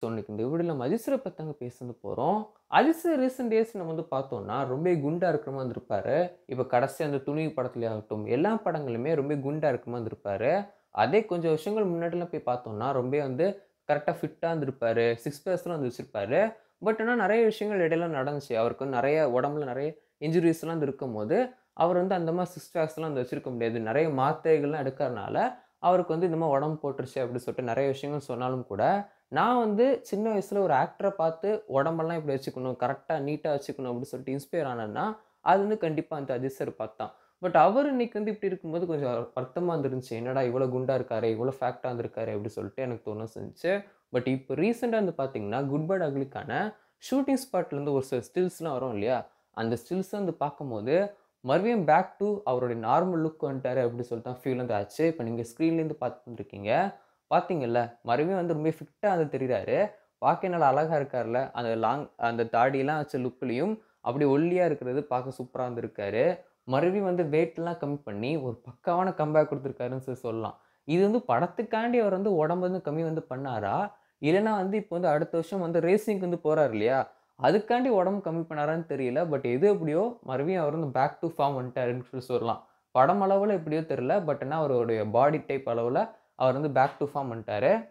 இன்னைக்கு இந்த வீடியோல நம்ம அஜித்ஸர பத்தாங்க பேச போறோம். அஜித் ரீசென்ட் டேஸ் நம்ம பார்த்தோம்னா, ரொம்ப குண்டா இருக்கிற மாரி இருந்திருப்பாரு. இப்ப கடைசியா அந்த துணிவு படத்துலயாகட்டும், எல்லா படங்களுமே ரொம்ப குண்டா இருக்கிற மாரி இருந்திருப்பாரு. அதே கொஞ்சம் வருஷங்கள் முன்னாடிலாம் போய் பார்த்தோம்னா, ரொம்ப கரெக்ட்டா ஃபிட்டா இருந்திருப்பாரு. சிக்ஸ் பேக்ஸ்லாம் வச்சிருப்பாரு. பட் ஆனா நெறைய விஷயங்கள் இடையில நடந்துச்சு. அவருக்கு நெறைய உடம்புல நெறைய இன்ஜுரீஸ்லாம் இருக்கும்போது, அவர் அந்த மாரி சிக்ஸ் பேக்ஸ்லாம் வச்சிருக்க முடியாது. நெறைய மாத்திரைகள்லாம் எடுக்கறனால, அவருக்கு இந்த மாரி உடம்பு போட்டுருச்சு அப்டி சொல்லிட்டு நெறைய விஷயங்கள் சொன்னாலும் கூட, நான் சின்ன வயசுல ஒரு ஆக்டர பார்த்து உடம்பெல்லாம் இப்படி வச்சுக்கணும், கரெக்ட்டா நீட்டா வச்சுக்கணும் அப்படின்னு சொல்லிட்டு இன்ஸ்பயர் ஆனேன்னா, அது கண்டிப்பா அந்த அஜித் சார் பார்த்து தான். பட் அவரு இன்னைக்கு இப்படி இருக்கும்போது கொஞ்சம் வருத்தமா இருந்துருந்துச்சு. என்னடா இவ்வளோ குண்டா இருக்காரே, இவ்வளோ ஃபேட்டா இருந்திருக்காரே அப்படி சொல்லிட்டு எனக்கு தோண செஞ்சுச்சு. பட் இப்போ ரீசென்ட்டா பார்த்தீங்கன்னா, குட் பேட் அக்லிக்கான ஷூட்டிங் ஸ்பாட்லேருந்து ஒரு சில ஸ்டில்ஸ்லாம் வரும் இல்லையா? அந்த ஸ்டில்ஸ பார்க்கும்போது, மறுபடியும் பேக் டூ அவருடைய நார்மல் லுக் வந்துட்டாரு அப்படி சொல்லிட்டு தான் ஃபீல் ஆச்சு. இப்ப நீங்க ஸ்க்ரீன்லேருந்து பார்த்துட்டு இருக்கீங்க. பார்த்தீங்கல்ல, மறுபடியும் ரொம்ப ஃபிட்டா தெரியிறாரு. பார்க்க நல்லா அழகா இருக்கார்ல. அந்த தாடிலாம் வச்ச லுக்லயும் அப்படியே ஒல்லியா இருக்கிறது பார்க்க சூப்பரா இருந்திருக்காரு. மறுபடியும் வெயிட்லாம் கம்மி பண்ணி ஒரு பக்காவான கம்பேக் குடுத்துருக்காருன்னு சொல்லலாம். இது படத்துக்காண்டி அவர் உடம்பு கம்மி பண்ணாரா? இல்லன்னா இப்போ அடுத்த வருஷம் ரேசிங்க்கு போறாரு இல்லையா? அதுக்காண்டி உடம்பு கம்மி பண்ணாரான்னு தெரியல. பட் எது எப்படியோ மறுபடியும் அவர் பேக் டூ ஃபார்ம் வந்துட்டாருன்னு சொல்லலாம். படம் அளவுல எப்படியோ தெரியல. பட் ஆனா அவருடைய பாடி டைப் அளவுல அவர் பேக் டூ ஃபார்ம் வந்துட்டாரு.